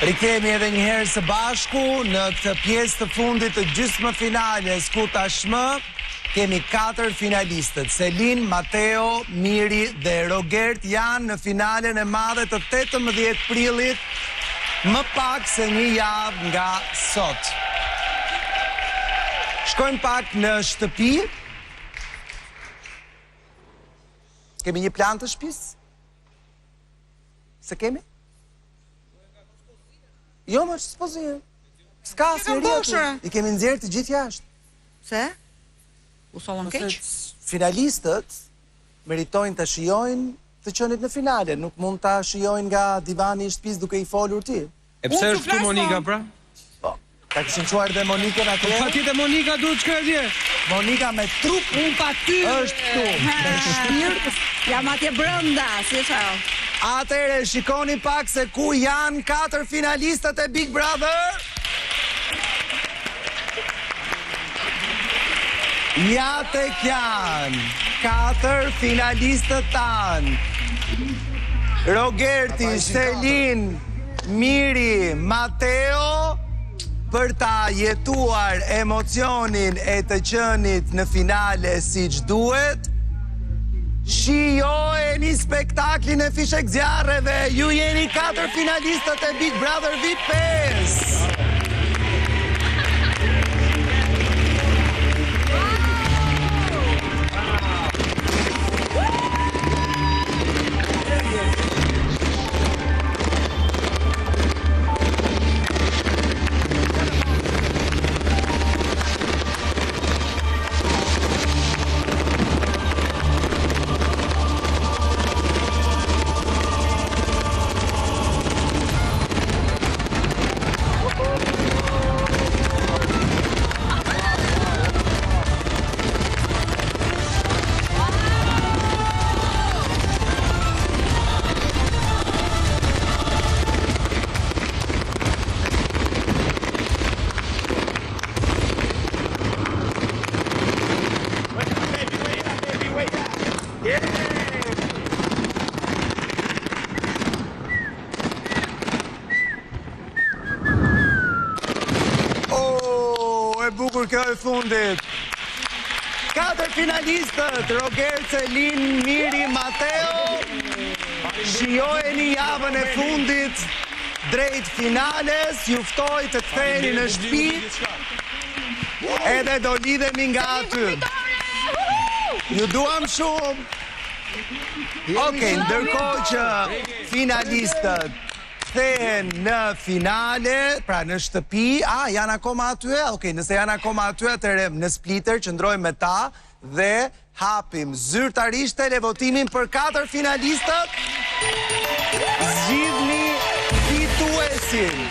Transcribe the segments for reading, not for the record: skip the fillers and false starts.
Rikthehemi edhe një herë së bashku në këtë pjesë të fundit të gjysmëfinales ku tashmë kemi 4 finalistët. Selin, Mateo, Miri dhe Rogert janë në finalen e madhe të 18 prillit, më pak se një javë nga sot. Shkojmë pak në shtëpi. Kemi një plan të shtëpisë? Se kemi? Jo, më është spozirë. S'ka asë njëri. I kemi nxjerrë të gjithë jashtë. Se? U sollën keq? Finalistët meritojnë të shijojnë të qenit në finale. Nuk mund të shijojnë nga divani i shtëpisë duke i folur ti. E pse është këtu Monika, pra? Po, ta kishin çuar dhe Monikën atje. Po patjetër Monika duhet shkoj atje. Monika me trup, unë pa ty. Është këtu. Me shpirt. Jam atje brenda, si çao. Atëre, shikoni pak se ku janë 4 finalistët e Big Brother. Ja tek janë 4 finalistët tanë. Rogerti, Selin, Miri, Mateo, për ta jetuar emocionin e të qenit në finale siç duhet. Shijojeni spektaklin e fishek zjarreve. Ju jeni 4 finalistët e Big Brother VIP 5. Kjo e fundit. 4 finalistët, Rogert, Selin, Miri, Mateo. Shijojeni javën e fundit drejt finales. Ju ftoj të ktheheni në shtëpi. Edhe do lidhemi nga aty. Ju duam shumë. Okej, ndërkohë që finalistët kthehen në finale, pra në shtëpi, janë akoma aty, okej, nëse janë akoma aty, atëherë në splitter qëndrojmë me ta dhe hapim zyrtarisht televotimin për 4 finalistët. Zgjidhni fituesin.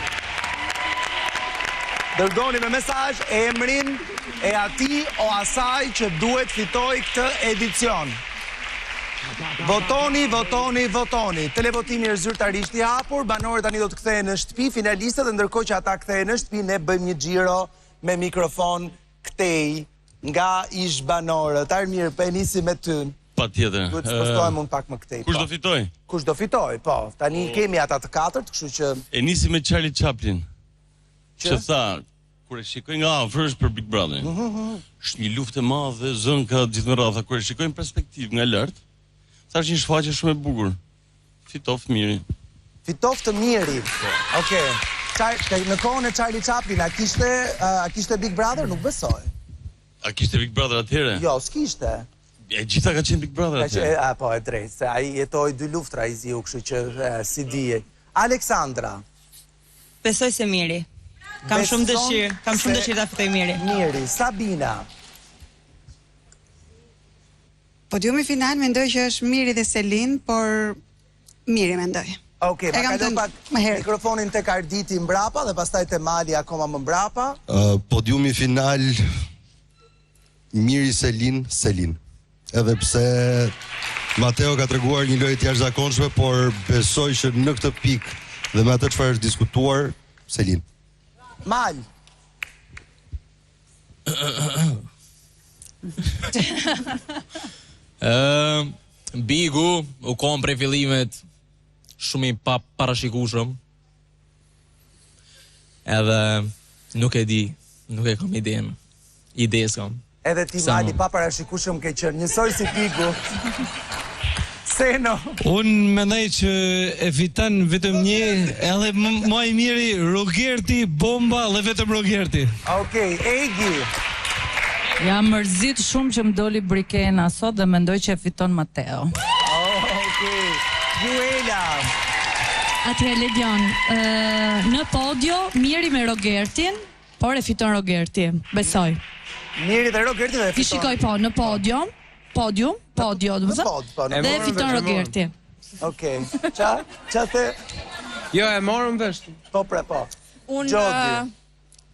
Dërgoni me mesazh emrin e atij o asaj që duhet fitoj këtë edicion. Votoni, votoni, votoni. Televotimi është zyrtarisht i hapur, banorët tani do të kthehen në shtëpi, finalistët, dhe ndërkohë që ata kthehen në shtëpi, ne bëjmë një xhiro me mikrofon këtej nga ish banorët. Armir, po e nisim me ty. Patjetër. Duhet të spostohem unë pak më këtej. Kush do fitoj? Kush do fitoj, po. Tani kemi ata të 4, kështu që e nisim me Charlie Chaplin. Që tha, kur e shikoj nga afër është për Big Brother. Është një luftë e madhe, zën ka gjithë me radha, kur e shikoj në perspektivë nga lart. Tash një shfaqje shumë e bukur. Fitoft Miri. Fitoft Miri. Okej. Në kohën e Charlie Chaplin, a kishte Big Brother? Nuk besoj. A kishte Big Brother atëherë? Jo, s'kishte. E gjitha ka qenë Big Brother atëherë. Po, e drejtë, se ai jetoi 2 luftra i ziu, kështu që si dije. Aleksandra. Besoj se Miri. Kam shumë dëshirë ta fitoj Miri. Miri. Sabina. Podiumi final mendoj që është Miri dhe Selin, por Miri mendoj. Okej, ma kalon pak mikrofonin tek Arditi mbrapa dhe pastaj te Mali akoma më mbrapa. Podiumi final Miri, Selin, Selin. Edhe pse Mateo ka treguar një lojë të jashtëzakonshme, por besoj që në këtë pikë dhe me atë çfarë është diskutuar, Selin. Mal. Bigu u kom prej fillimet shumë i parashikueshëm. Edhe nuk e di, nuk e kam idenë. Ide s'kam. Edhe ti Sa Mali, pa parashikueshëm ke qenë, njësoj si Piku. Seno. Unë mendoj që e fiton vetëm një, edhe më i miri Rogerti, Bomba dhe vetëm Rogerti. Okej, Egi. Jam mërzit shumë që më doli Brikena sot dhe mendoj që e fiton Mateo. Okej. Juela. Atëherë Ledion, në podio, Miri me Rogertin, por e fiton Rogerti, besoj. Miri dhe Rogerti dhe e Ti fiton. shikoj po, në podium, do të thë, dhe e fiton Rogerti. Okej. Qa the? Jo, e morëm vesh. Po, po. Unë,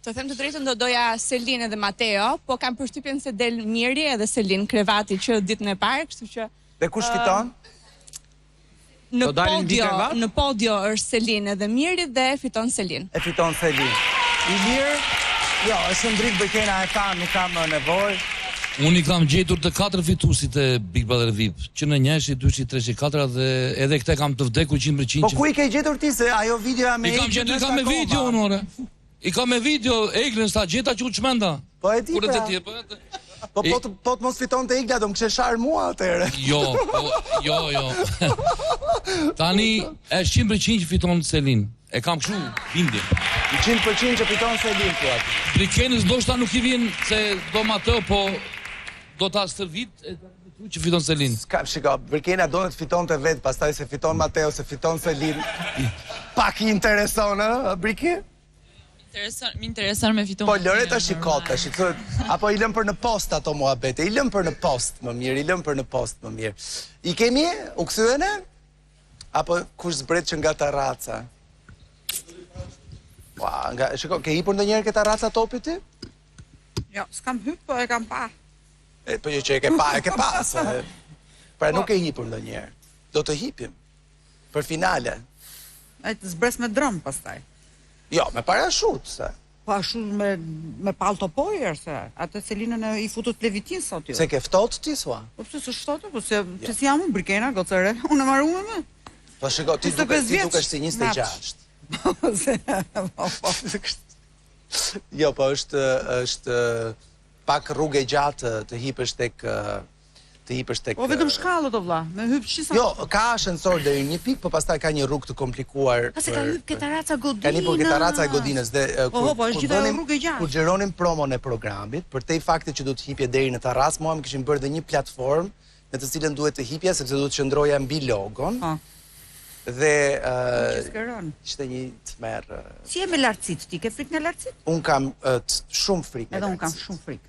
të them të drejtën, do doja Selin dhe Mateo, po kam përshtypjen se del Miri edhe Selin Krevati që ditën e parë, kështu që... Dhe kush fiton? Në podio është Selin edhe Miri dhe fiton Selin. E fiton Selin. Ilir, jo, është ndrik Brikena e kam, nuk kam nevojë. Unë i kam gjetur të 4 fituesit e Big Brother VIP, që në 1, 2, 3, 4 dhe edhe këte kam të vdekur 100%. Po ku i ke gjetur ti se ajo videoja me Eglën? I kam me video, unore. I kam me video Eglën, sta gjeta që u qmenda. Po e di pra. Po të mos fiton të Egla, do më kështë sharë mua atëre. Jo. Tani e 100% që fiton Selin. E kam këshu, bindje. 100% që fiton Selin, po atë. Brikenës do shta nuk i vjen se do Mateo, po do ta stërvit e që fiton Selin. Shiko, Brikena do në të fiton të vetë, pastaj se fiton Mateo, se fiton Selin. Pak i intereson, Brike? Mi intereson me fiton. Po lëre të shikot, apo i lëm për në post ato muhabete, i lëm për në post më mirë, I kemi, u këthyene? Apo kush zbret që nga ta raca? Shiko, ke hipur në njerë këta raca topi ti? Jo, s'kam hyp, po e kam pa. Po që e ke pa, pra nuk e hipur në njerë. Do të hipim, për finale. E të zbres me drum, pastaj. Jo, me parashut, se. Po ashtu me palto pojer, se. Atë Selinën i futut levitin sot jo. Se ke ftot ti, sua? Po pëse së shtotë, po se si jam unë Brikena, gocëre, unë e maru me. Po shiko, ti dukesh si 26. Jo, po është pak rrugë e gjatë të hipësh tek... Po vetëm shkallët o vlla, me hyp qisa... Jo, ka ashensor dhe një pik, po pastaj ka një rrugë të komplikuar... Se ka hyp këta raca Godinës... Ka një për këta raca e Godinës dhe... Po, është gjitha rrugë e gjatë. Kur gjeronim promon e programit, për te i fakte që du të hipje deri në Taras, mua më kishim bërë dhe një platform në të cilën duhet të hipja, sepse du të qëndroja mbi logon. Dhe... Ishte një të merë... Si e me lartësit, ti ke frik në lartësit? Unë kam shumë frik në lartësit. Edhe unë kam shumë frik.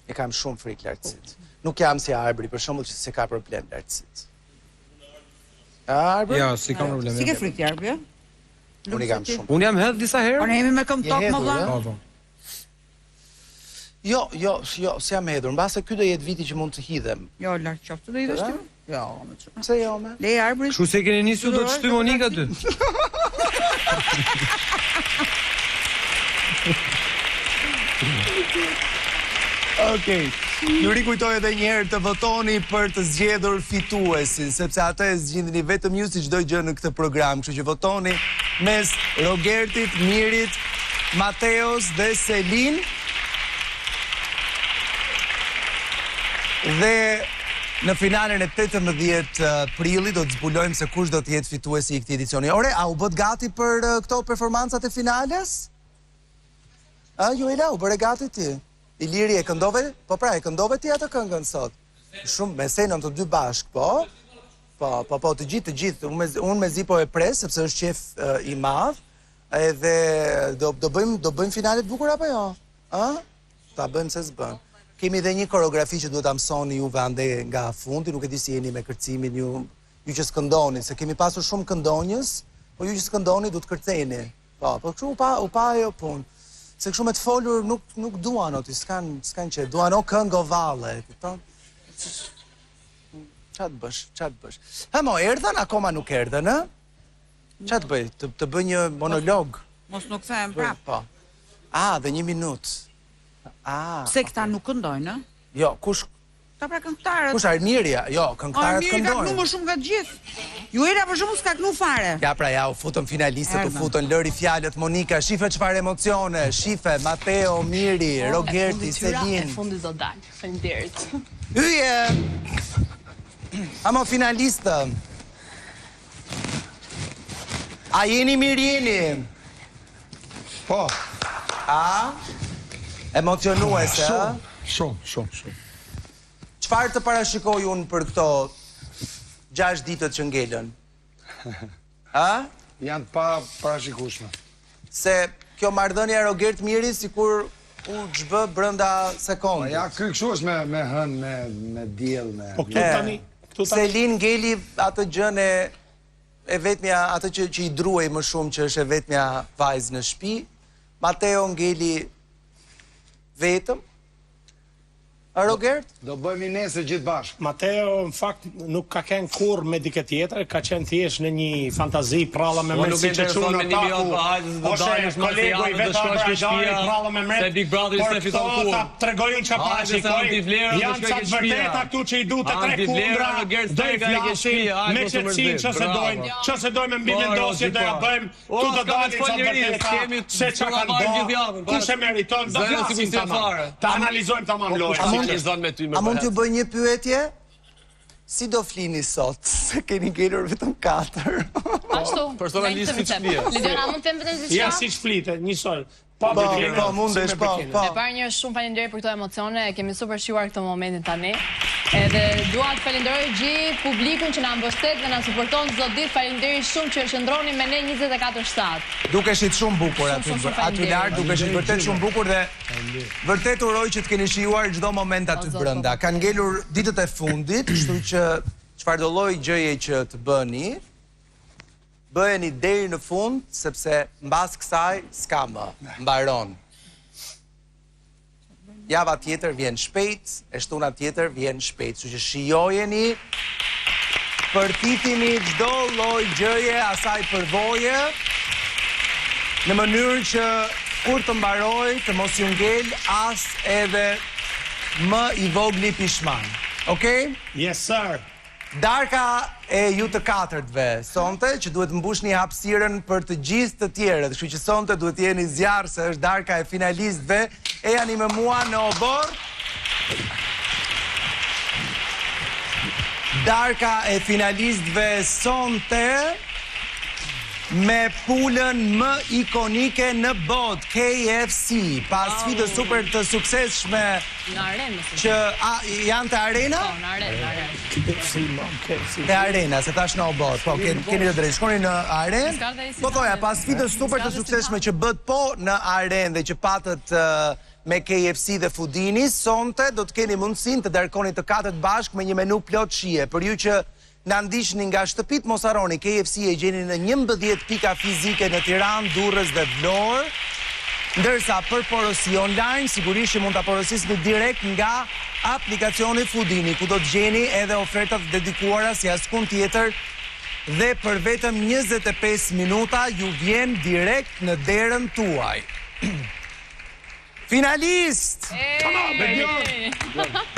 E kam shumë frik lartësit. Nuk jam si Arbri, për shembull që se ka problem lartësit. Arbri? Jo, si kam problem. Si ke frik ti Arbri? Unë kam shumë. Unë jam hedh disa herë. Unë jemi me këmbë top më valla. Jo, si jam hedhur, mbase ky do jetë viti që mund të hidhem. Jo, lart qoftë do hidhesh ti? Jo, më çfarë? Pse jo më? Le Arbri. Kështu se keni nisur do të shtyj Monika ty. Okej, ju rikujtoj edhe njerë të votoni për të zgjedhur fituesin, sepse atë e zgjidhni vetëm ju si çdo gjë në këtë program, kështu që votoni mes Rogertit, Mirit, Mateos dhe Selin. Dhe në finalen e 18 prillit do të zbulojmë se kush do të jetë fituesi i këtij edicioni. Ore, a u bët gati për këto performancat e finales? Juela, u bëre gati ti? Iliri e këndove? Po pra, e këndove ti atë këngën sot? Shumë, me senën të dy bashk, po? Po, të gjithë. Unë me zi po e pres, sepse është qef i madh, edhe do bëjmë finalet bukur apo jo? Ta bëjmë se s'bën. Kemi dhe një koreografi që duhet amsoni juve ande nga fundi, nuk e di si jeni me kërcimin ju që s'këndoni, se kemi pasur shumë këndonjës, po ju që s'këndoni du të kërceni. Po kështu u pa ajo punë. Se kështu me të folur nuk duan o ti, s'kan që duan o këngë o valle, këton? Qa të bësh? Mo, erdhen, akoma nuk erdhen, e? Qa të bëj? Të bëj një monolog? Mos nuk them prap. Po. Dhe 1 minutë. Pse këta nuk këndojnë, e? Jo, kush... Ta pra këngëtarët. Kush Armiria? Jo, këngëtarët Armiri ka këndojnë. kënu më shumë nga gjithë. Juela për shembull s'ka kënu fare. Ja pra ja, u futën finalistët, u futën Lëri Fjalët, Monika, shife çfarë emocione, shife, Mateo, Miri, Rogerti, Selin. Fundit do dal. Faleminderit. Hyje! Amo finalistë. A jeni mirë jeni? Po. A? Emocionuese, a? Shumë. Çfarë të parashikoj unë për këto 6 ditët që ngelen? A? Janë parashikueshme. Se kjo marrëdhënia Rogert Miri sikur u çbë brenda sekondës. Ja, kështu është me hën, me diell, me. Po këtu tani, Selin ngeli atë gjën e vetmja, atë që i druej më shumë që është e vetmja vajzë në shtëpi. Mateo ngeli vetëm. A Rogert? Do bëjmë nesër gjithë bashkë. Mateo, në fakt, nuk ka qenë kur me dikë tjetër, ka qenë thjesht në një fantazi pralla me mërë si që qunë në taku. Ose kolegu i vetë Abradari pralla me mërë. Por këto ta tregojnë që parashikoj, janë qatë vërteta këtu që i du të tre kundra, do i flasin me qëtësin që se dojmë mbi vendosje do ja bëjmë, tu do dalin qatë vërteta, se që kanë do, ku se meriton, do flasin tamam. Ta analizojmë tamam lojë. A mund t'ju bëj një pyetje? Si do flini sot? Se keni ngelur vetëm 4. Ashtu. Personalisht si ç'flie. Lidiana, mund të them vetëm diçka? Ja, siç flitet, njësoj. Po, mundesh, po. E parë një shumë falenderoj për këto emocione, e kemi super shijuar këtë momentin tani. Edhe dua të falenderoj gjithë publikun që na mbështet dhe na suporton çdo ditë. Faleminderit shumë që qëndroni me ne 24/7. Dukeshit shumë bukur aty lart, dukeshit vërtet shumë bukur dhe vërtet uroj që të keni shijuar çdo moment aty brenda. Kanë ngelur ditët e fundit, kështu që çfarëdo lloj gjëje që të bëni, bëheni deri në fund, sepse mbas kësaj s'ka më, mbaron. Java tjetër vjen shpejt, e shtuna tjetër vjen shpejt, kështu që shijojeni, përtitini çdo lloj gjëje asaj përvoje, në mënyrë që kur të mbaroj, të mos ju ngel as edhe më i vogli pishman. Okej? Yes, sir. Darka e ju të 4-ve sonte, që duhet mbushni hapësirën për të gjithë të tjerët, kështu që sonte duhet jeni zjarr se është darka e finalistëve. E jani me mua në obor. Darka e finalistëve sonte me pulën më ikonike në botë, KFC, pas sfidës super të suksesshme Në arenë, që janë të arena? Po, në arenë. Te arena, se tash në obor, po, keni të drejtë, shkoni në arenë? Po thoja, pas sfidës super të suksesshme që bët po në arenë dhe që patët me KFC dhe Fudini, sonte do të keni mundësin të darkoni të 4 bashkë me një menu plot shije. Për ju që na ndiqni nga shtëpit, mos harroni, KFC e gjeni në 11 pika fizike në Tiranë, Durrës dhe Vlorë, ndërsa për porosi online, sigurisht që mund ta porosisni direkt nga aplikacioni Fudini, ku do të gjeni edhe ofertat dedikuara si askund tjetër dhe për vetëm 25 minuta ju vjen direkt në derën tuaj. Finalist!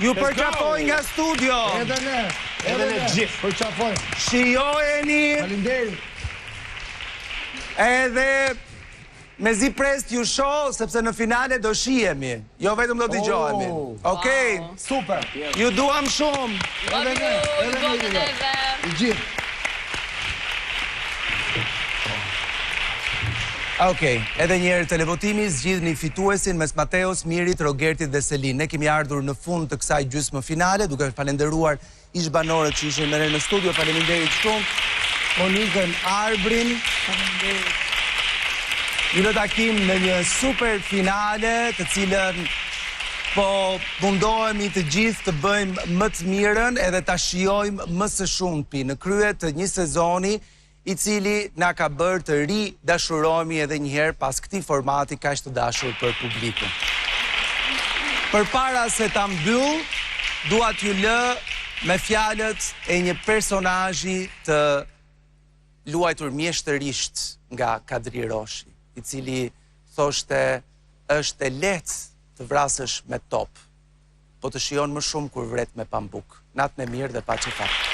Ju përqafoj nga studio! Edhe ne gjithë përqafoj. Shijojeni! Faleminderit. Edhe me zi prest ju shoh, sepse në finale do shihemi. Jo vetëm do dëgjohemi. Okej? Super. Ju duam shumë. Edhe ne. I gjithë. Okej, edhe njerë televotimi zgjidhni fituesin mes Mateos, Mirit, Rogertit dhe Selin. Ne kemi ardhur në fund të kësaj gjysmë finale, duke falenderuar ish banorët që ishin me ne në studio, faleminderit shumë, Monikën, Arbrin, ju në takim në një super finale, të cilën po mundohemi të gjithë të bëjmë më të mirën edhe ta shijojmë më së shumti në krye të një sezoni i cili na ka bërë të ri dashurohemi edhe njëherë pas këtij formati kaq të dashur për publikun. Përpara se ta mbyll, dua t'ju lë me fjalët e një personazhi të luajtur mjeshtërisht nga Kadri Roshi, i cili thoshte është e lehtë të vrasësh me top, po të shijon më shumë kur vret me pambuk. Natën e mirë dhe paçi fat.